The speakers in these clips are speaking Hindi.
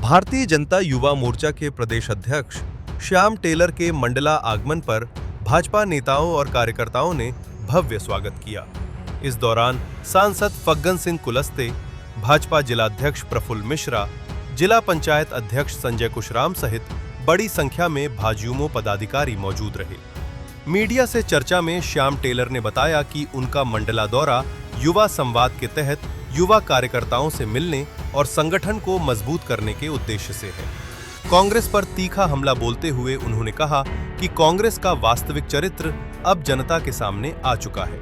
भारतीय जनता युवा मोर्चा के प्रदेश अध्यक्ष श्याम टेलर के मंडला आगमन पर भाजपा नेताओं और कार्यकर्ताओं ने भव्य स्वागत किया। इस दौरान सांसद फग्गन सिंह कुलस्ते, भाजपा जिलाध्यक्ष प्रफुल्ल मिश्रा, जिला पंचायत अध्यक्ष संजय कुशराम सहित बड़ी संख्या में भाजयुमो पदाधिकारी मौजूद रहे। मीडिया से चर्चा में श्याम टेलर ने बताया कि उनका मंडला दौरा युवा संवाद के तहत युवा कार्यकर्ताओं से मिलने और संगठन को मजबूत करने के उद्देश्य से है। कांग्रेस पर तीखा हमला बोलते हुए उन्होंने कहा कि कांग्रेस का वास्तविक चरित्र अब जनता के सामने आ चुका है।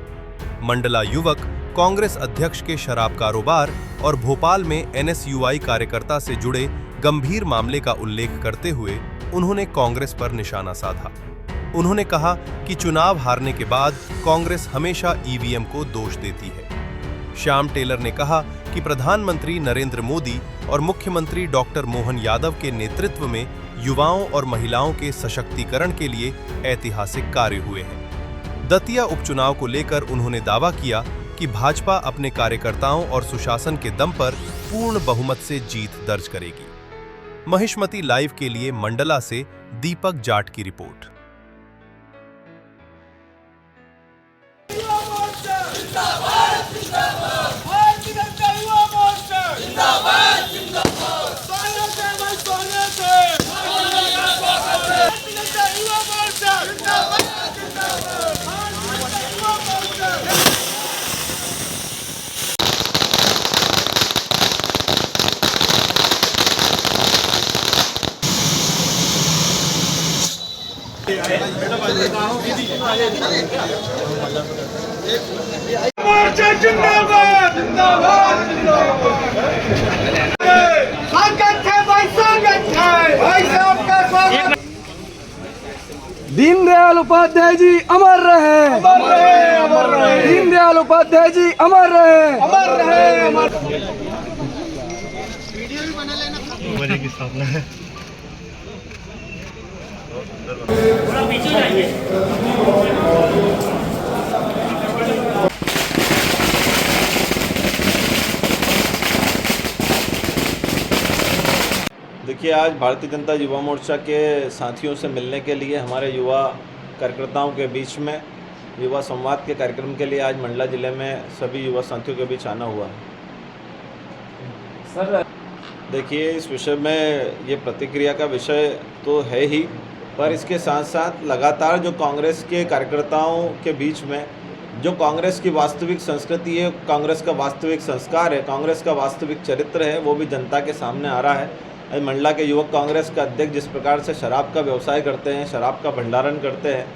मंडला युवक कांग्रेस अध्यक्ष के शराब कारोबार और भोपाल में एनएसयूआई कार्यकर्ता से जुड़े गंभीर मामले का उल्लेख करते हुए उन्होंने कांग्रेस पर निशाना साधा। उन्होंने कहा कि चुनाव हारने के बाद कांग्रेस हमेशा ईवीएम को दोष देती है। श्याम टेलर ने कहा कि प्रधानमंत्री नरेंद्र मोदी और मुख्यमंत्री डॉक्टर मोहन यादव के नेतृत्व में युवाओं और महिलाओं के सशक्तिकरण के लिए ऐतिहासिक कार्य हुए हैं। दतिया उपचुनाव को लेकर उन्होंने दावा किया कि भाजपा अपने कार्यकर्ताओं और सुशासन के दम पर पूर्ण बहुमत से जीत दर्ज करेगी। महिष्मती लाइव के लिए मंडला से दीपक जाट की रिपोर्ट। मोर्चा जिंदाबाद जिंदाबाद जिंदाबाद। स्वागत है भाई, स्वागत है भाई साहब का स्वागत। दीनदयाल उपाध्याय जी अमर रहे, अमर रहे, अमर रहे। दीनदयाल उपाध्याय जी अमर रहे, अमर रहे, अमर। थोड़ा पीछे जाइए। देखिए, आज भारतीय जनता युवा मोर्चा के साथियों से मिलने के लिए हमारे युवा कार्यकर्ताओं के बीच में युवा संवाद के कार्यक्रम के लिए आज मंडला जिले में सभी युवा साथियों के बीच आना हुआ है। सर देखिए, इस विषय में ये प्रतिक्रिया का विषय तो है ही, पर इसके साथ साथ लगातार जो कांग्रेस के कार्यकर्ताओं के बीच में जो कांग्रेस की वास्तविक संस्कृति है, कांग्रेस का वास्तविक संस्कार है, कांग्रेस का वास्तविक चरित्र है, वो भी जनता के सामने आ रहा है। मंडला के युवक कांग्रेस का अध्यक्ष जिस प्रकार से शराब का व्यवसाय करते हैं, शराब का भंडारण करते हैं,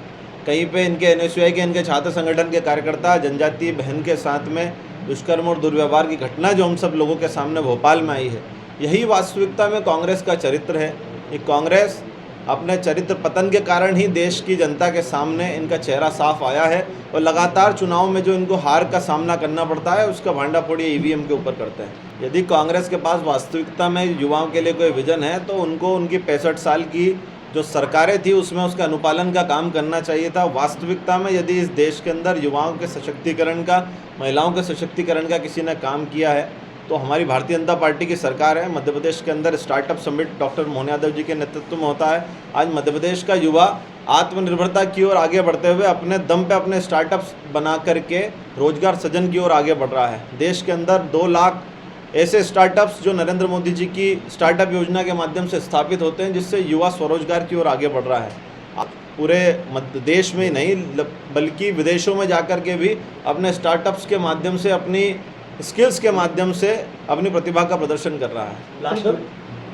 कहीं पे इनके एनएसयूआई के, इनके छात्र संगठन के कार्यकर्ता जनजातीय बहन के साथ में दुष्कर्म और दुर्व्यवहार की घटना जो हम सब लोगों के सामने भोपाल में आई है, यही वास्तविकता में कांग्रेस का चरित्र है। ये कांग्रेस अपने चरित्र पतन के कारण ही देश की जनता के सामने इनका चेहरा साफ आया है और लगातार चुनाव में जो इनको हार का सामना करना पड़ता है उसका भांडाफोड़ी ईवीएम के ऊपर करते हैं। यदि कांग्रेस के पास वास्तविकता में युवाओं के लिए कोई विजन है तो उनको उनकी 65 साल की जो सरकारें थी उसमें उसका अनुपालन का काम करना चाहिए था। वास्तविकता में यदि इस देश के अंदर युवाओं के सशक्तिकरण का, महिलाओं के सशक्तिकरण का किसी ने काम किया है तो हमारी भारतीय जनता पार्टी की सरकार है। मध्य प्रदेश के अंदर startup summit doctor Mohan Yadav ji के नेतृत्व में होता है। आज मध्य प्रदेश का युवा आत्मनिर्भरता की ओर आगे बढ़ते हुए अपने दम पे अपने स्टार्टअप्स बना करके रोजगार सृजन की ओर आगे बढ़ रहा है। देश के अंदर 2 लाख ऐसे स्टार्टअप्स जो नरेंद्र मोदी जी की स्टार्टअप योजना के माध्यम से स्थापित होते हैं, जिससे युवा स्वरोजगार की ओर आगे बढ़ रहा है। पूरे मध्य देश में ही नहीं बल्कि विदेशों में जाकर के भी अपने स्टार्टअप्स के माध्यम से, अपनी स्किल्स के माध्यम से अपनी प्रतिभा का प्रदर्शन कर रहा है।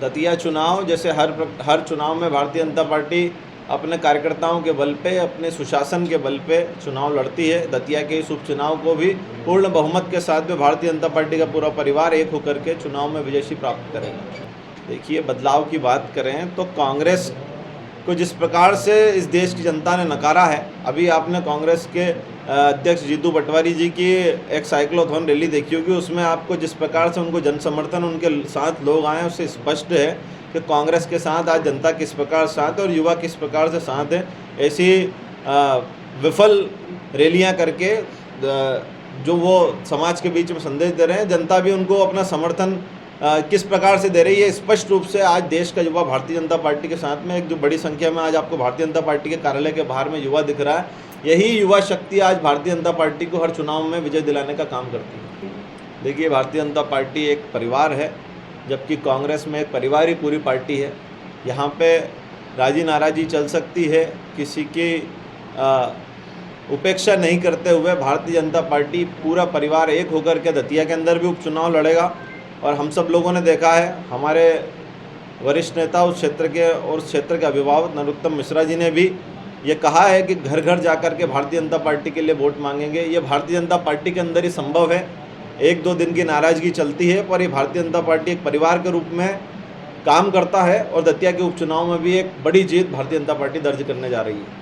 दतिया चुनाव जैसे हर चुनाव में भारतीय जनता पार्टी अपने कार्यकर्ताओं के बल पे, अपने सुशासन के बल पे चुनाव लड़ती है। दतिया के इस उपचुनाव को भी पूर्ण बहुमत के साथ में भारतीय जनता पार्टी का पूरा परिवार एक होकर के चुनाव में विजयी प्राप्त करेगा। देखिए, बदलाव की बात करें तो कांग्रेस को जिस प्रकार से इस देश की जनता ने नकारा है, अभी आपने कांग्रेस के अध्यक्ष जीतू पटवारी जी की एक साइक्लोथॉन रैली देखी होगी, उसमें आपको जिस प्रकार से उनको जन समर्थन उनके साथ लोग आए उससे स्पष्ट है कि कांग्रेस के साथ आज जनता किस प्रकार साथ है और युवा किस प्रकार से साथ है। ऐसी विफल रैलियां करके जो वो समाज के बीच में संदेश दे रहे हैं, जनता भी उनको अपना समर्थन किस प्रकार से दे रही है। स्पष्ट रूप से आज देश का युवा भारतीय जनता पार्टी के साथ में, एक जो बड़ी संख्या में आज आपको भारतीय जनता पार्टी के कार्यालय के बाहर में युवा दिख रहा है, यही युवा शक्ति आज भारतीय जनता पार्टी को हर चुनाव में विजय दिलाने का काम करती है। देखिए, भारतीय जनता पार्टी एक परिवार है, जबकि कांग्रेस में एक परिवार ही पूरी पार्टी है। यहाँ पे राजी नाराजी चल सकती है, किसी की उपेक्षा नहीं करते हुए भारतीय जनता पार्टी पूरा परिवार एक होकर के दतिया के अंदर भी उपचुनाव लड़ेगा। और हम सब लोगों ने देखा है, हमारे वरिष्ठ नेता उस क्षेत्र के और उस क्षेत्र के अभिभावक नरोत्तम मिश्रा जी ने भी ये कहा है कि घर घर जाकर के भारतीय जनता पार्टी के लिए वोट मांगेंगे। ये भारतीय जनता पार्टी के अंदर ही संभव है। एक दो दिन की नाराज़गी चलती है, पर ये भारतीय जनता पार्टी एक परिवार के रूप में काम करता है और दतिया के उपचुनाव में भी एक बड़ी जीत भारतीय जनता पार्टी दर्ज करने जा रही है।